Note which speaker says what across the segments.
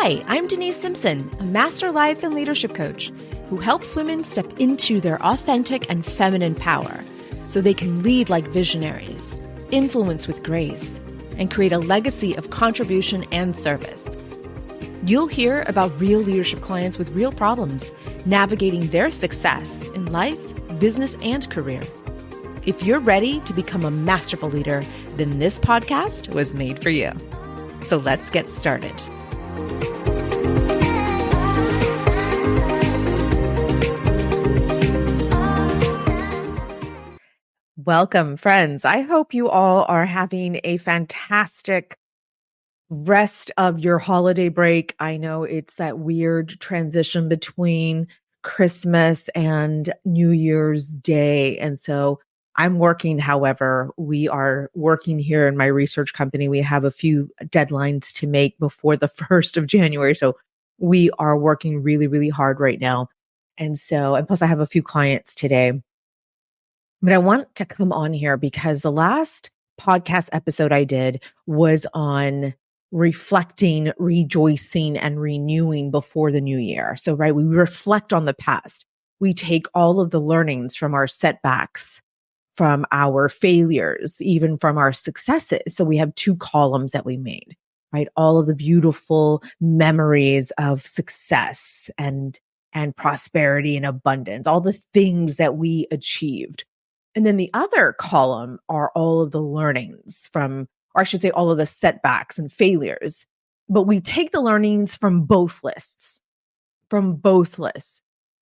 Speaker 1: Hi, I'm Denise Simpson, a master life and leadership coach who helps women step into their authentic and feminine power so they can lead like visionaries, influence with grace, and create a legacy of contribution and service. You'll hear about real leadership clients with real problems, navigating their success in life, business, and career. If you're ready to become a masterful leader, then this podcast was made for you. So let's get started. Welcome, friends. I hope you all are having a fantastic rest of your holiday break. I know it's that weird transition between Christmas and New Year's Day. And so I'm working, however, we are working here in my research company. We have a few deadlines to make before the 1st of January. So we are working really, really hard right now. And plus I have a few clients today. But I want to come on here because the last podcast episode I did was on reflecting, rejoicing, and renewing before the new year. So, right, we reflect on the past. We take all of the learnings from our setbacks, from our failures, even from our successes. So we have two columns that we made, right? All of the beautiful memories of success and prosperity and abundance, all the things that we achieved. And then the other column are all of the learnings from, or I should say, all of the setbacks and failures. But we take the learnings from both lists, And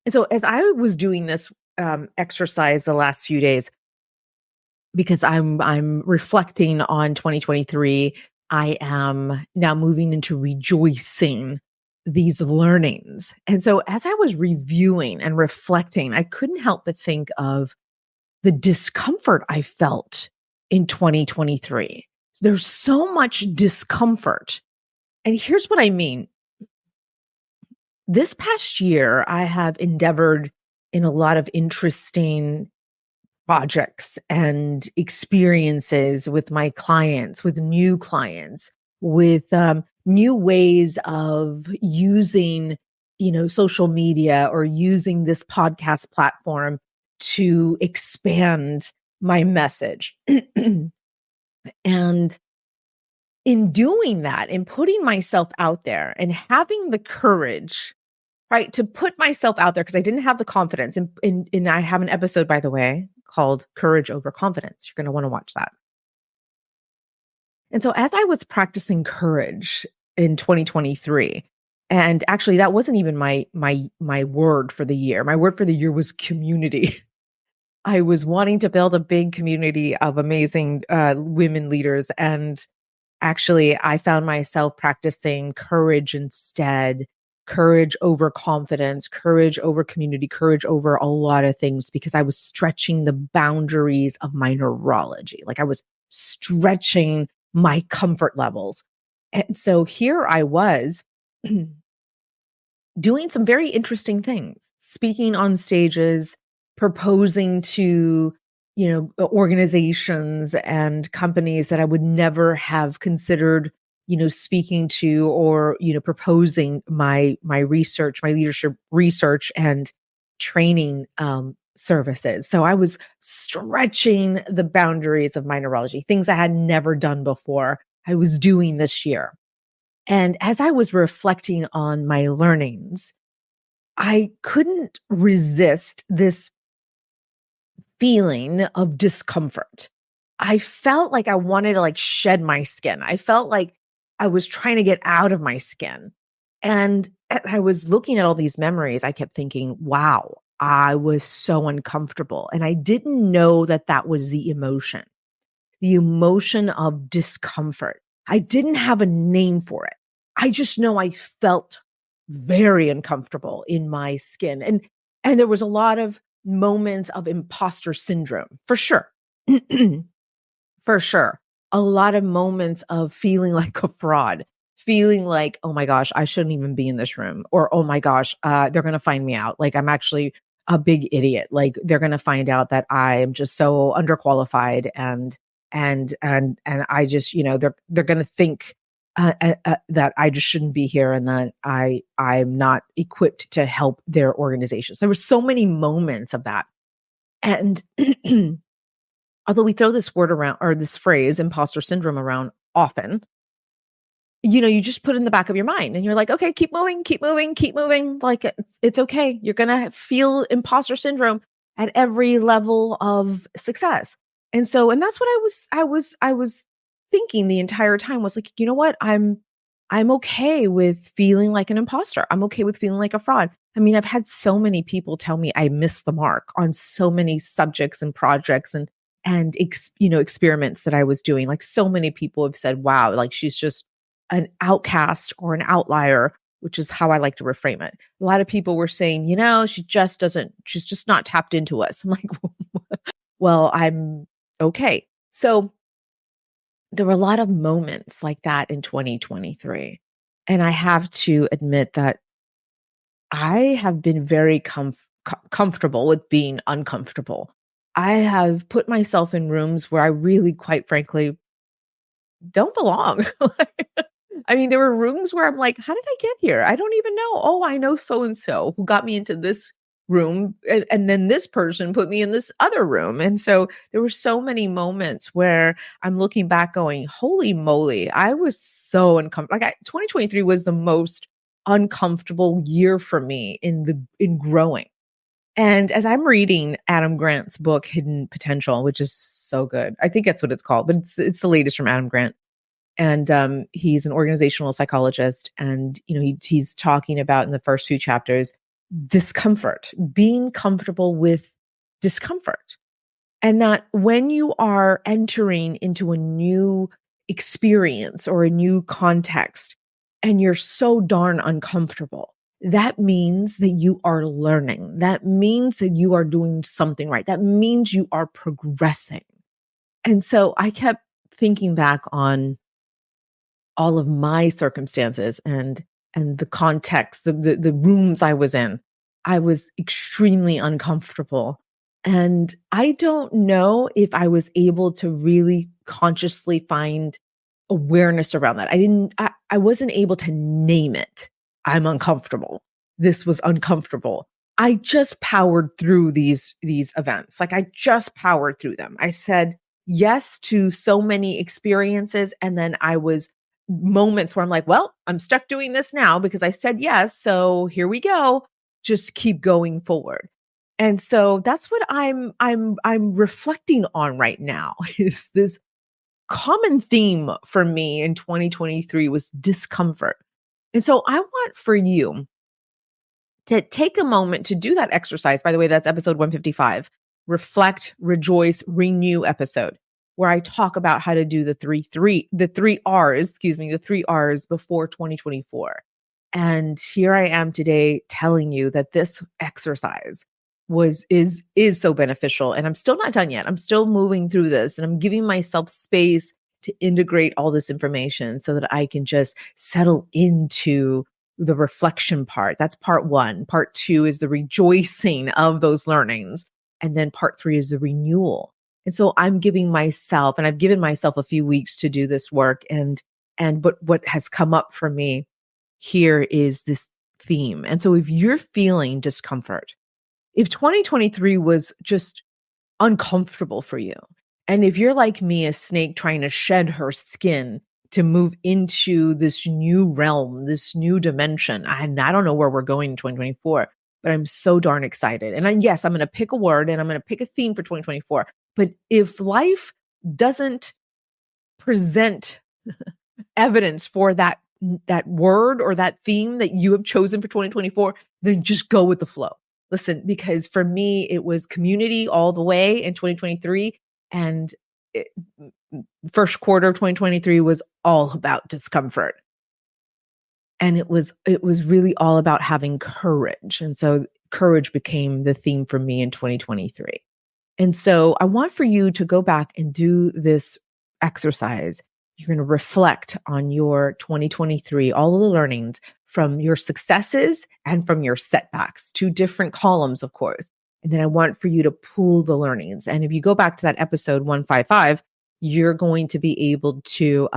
Speaker 1: so as I was doing this exercise the last few days, because I'm reflecting on 2023, I am now moving into rejoicing these learnings. And so as I was reviewing and reflecting, I couldn't help but think of the discomfort I felt in 2023. There's so much discomfort. And here's what I mean. This past year, I have endeavored in a lot of interesting projects and experiences with my clients, with new clients, with new ways of using, social media or using this podcast platform to expand my message. And in doing that, in putting myself out there and having the courage, right, to put myself out there, because I didn't have the confidence. And I have an episode, by the way, called Courage Over Confidence. You're going to want to watch that. And so as I was practicing courage in 2023, and actually that wasn't even my word for the year. My word for the year was community. I was wanting to build a big community of amazing women leaders. And actually, I found myself practicing courage instead, courage over confidence, courage over community, courage over a lot of things, because I was stretching the boundaries of my neurology. Like I was stretching my comfort levels. And so here I was doing some very interesting things, speaking on stages, proposing to, organizations and companies that I would never have considered, speaking to or, proposing my research, my leadership research and training services. So I was stretching the boundaries of my neurology, things I had never done before. I was doing this year. And as I was reflecting on my learnings, I couldn't resist this feeling of discomfort. I felt like I wanted to shed my skin. I felt like I was trying to get out of my skin. And as I was looking at all these memories, I kept thinking, wow, I was so uncomfortable. And I didn't know that that was the emotion of discomfort. I didn't have a name for it. I just know I felt very uncomfortable in my skin. And there was a lot of moments of imposter syndrome, for sure. For sure. A lot of moments of feeling like a fraud, feeling like, oh my gosh, I shouldn't even be in this room. Or, oh my gosh, they're going to find me out. Like I'm actually a big idiot. Like they're going to find out that I am just so underqualified and I just, they're going to think that I just shouldn't be here and that I'm not equipped to help their organizations. There were so many moments of that. And although we throw this word around, or this phrase, imposter syndrome, around often, you just put it in the back of your mind and you're like, okay, keep moving, keep moving, keep moving. Like it's okay. You're going to feel imposter syndrome at every level of success. And that's what I was thinking the entire time, was like, you know what? I'm okay with feeling like an imposter. I'm okay with feeling like a fraud. I mean, I've had so many people tell me I missed the mark on so many subjects and projects and experiments that I was doing. Like, so many people have said, wow, like she's just an outcast or an outlier, which is how I like to reframe it. A lot of people were saying, she's just not tapped into us. I'm like, well, I'm okay. So there were a lot of moments like that in 2023. And I have to admit that I have been very comfortable with being uncomfortable. I have put myself in rooms where I really, quite frankly, don't belong. I mean, there were rooms where I'm like, how did I get here? I don't even know. Oh, I know so-and-so who got me into this room. And then this person put me in this other room. And so there were so many moments where I'm looking back going, holy moly, I was so uncomfortable. 2023 was the most uncomfortable year for me in growing. And as I'm reading Adam Grant's book, Hidden Potential, which is so good, I think that's what it's called, but it's the latest from Adam Grant. And he's an organizational psychologist. And, he's talking about, in the first few chapters, discomfort, being comfortable with discomfort. And that when you are entering into a new experience or a new context and you're so darn uncomfortable, that means that you are learning. That means that you are doing something right. That means you are progressing. And so I kept thinking back on all of my circumstances and the context, the rooms I was in. I was extremely uncomfortable. And I don't know if I was able to really consciously find awareness around that. I wasn't able to name it. I'm uncomfortable. This was uncomfortable. I just powered through these events. Like, I just powered through them. I said yes to so many experiences. And then I was moments where I'm like, well, I'm stuck doing this now because I said yes. So here we go. Just keep going forward. And so that's what I'm reflecting on right now, is this common theme for me in 2023 was discomfort. And so I want for you to take a moment to do that exercise. By the way, that's episode 155, Reflect, Rejoice, Renew episode, where I talk about how to do the three R's before 2024. And here I am today telling you that this exercise is so beneficial. And I'm still not done yet. I'm still moving through this, and I'm giving myself space to integrate all this information so that I can just settle into the reflection part. That's part one. Part two is the rejoicing of those learnings. And then part three is the renewal. And so I'm giving myself, and I've given myself a few weeks to do this work. And what has come up for me here is this theme. And so if you're feeling discomfort, if 2023 was just uncomfortable for you, and if you're like me, a snake trying to shed her skin to move into this new realm, this new dimension, and I don't know where we're going in 2024, but I'm so darn excited. And yes, I'm going to pick a word and I'm going to pick a theme for 2024. But if life doesn't present evidence for that word or that theme that you have chosen for 2024, then just go with the flow. Listen, because for me, it was community all the way in 2023. And first quarter of 2023 was all about discomfort. And it was really all about having courage. And so courage became the theme for me in 2023. And so I want for you to go back and do this exercise. You're going to reflect on your 2023, all of the learnings from your successes and from your setbacks, two different columns, of course. And then I want for you to pool the learnings. And if you go back to that episode 155, you're going to be able to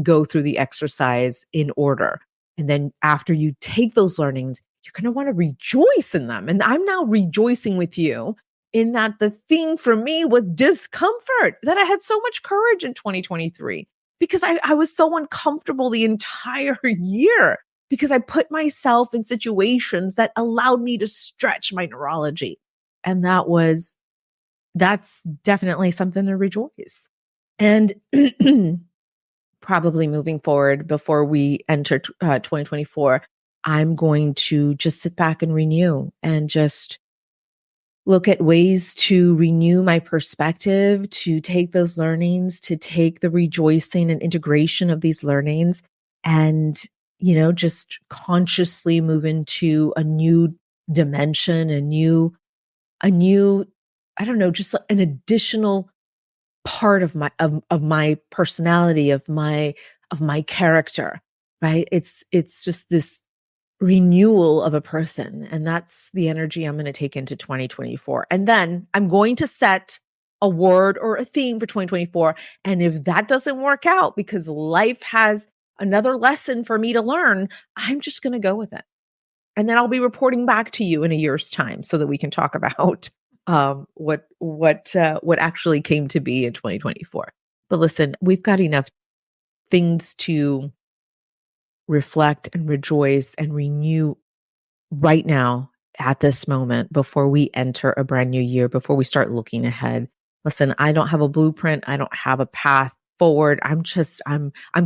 Speaker 1: go through the exercise in order. And then after you take those learnings, you're going to want to rejoice in them. And I'm now rejoicing with you in that the theme for me was discomfort, that I had so much courage in 2023 because I was so uncomfortable the entire year because I put myself in situations that allowed me to stretch my neurology. And that's definitely something to rejoice. And probably moving forward before we enter 2024, I'm going to just sit back and renew and just look at ways to renew my perspective, to take those learnings, to take the rejoicing and integration of these learnings and, just consciously move into a new dimension, a new, I don't know, just an additional part of my personality, of my character, right? It's just this renewal of a person. And that's the energy I'm going to take into 2024. And then I'm going to set a word or a theme for 2024. And if that doesn't work out because life has another lesson for me to learn, I'm just going to go with it. And then I'll be reporting back to you in a year's time so that we can talk about what actually came to be in 2024. But listen, we've got enough things to reflect and rejoice and renew right now at this moment before we enter a brand new year, before we start looking ahead. Listen, I don't have a blueprint. I don't have a path forward. I'm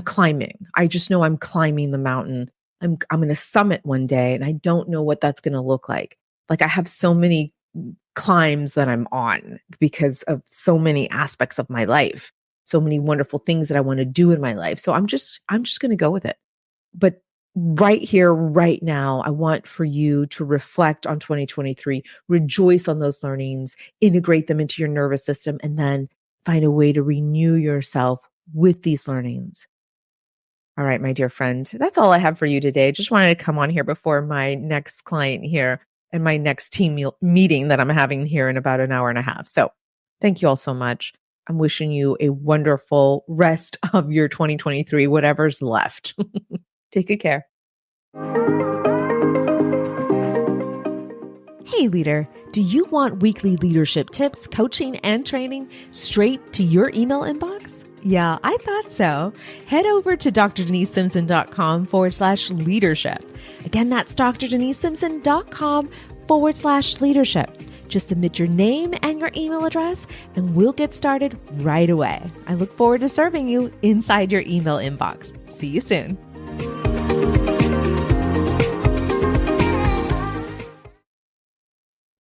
Speaker 1: climbing. I just know I'm climbing the mountain. I'm going to summit one day and I don't know what that's going to look like. Like I have so many climbs that I'm on because of so many aspects of my life, so many wonderful things that I want to do in my life. So I'm just going to go with it. But right here, right now, I want for you to reflect on 2023, rejoice on those learnings, integrate them into your nervous system, and then find a way to renew yourself with these learnings. All right, my dear friend, that's all I have for you today. Just wanted to come on here before my next client here and my next team meeting that I'm having here in about an hour and a half. So thank you all so much. I'm wishing you a wonderful rest of your 2023, whatever's left. Take good care.
Speaker 2: Hey leader, do you want weekly leadership tips, coaching, and training straight to your email inbox? Yeah, I thought so. Head over to drdenisesimpson.com/leadership. Again, that's drdenisesimpson.com/leadership. Just submit your name and your email address, and we'll get started right away. I look forward to serving you inside your email inbox. See you soon.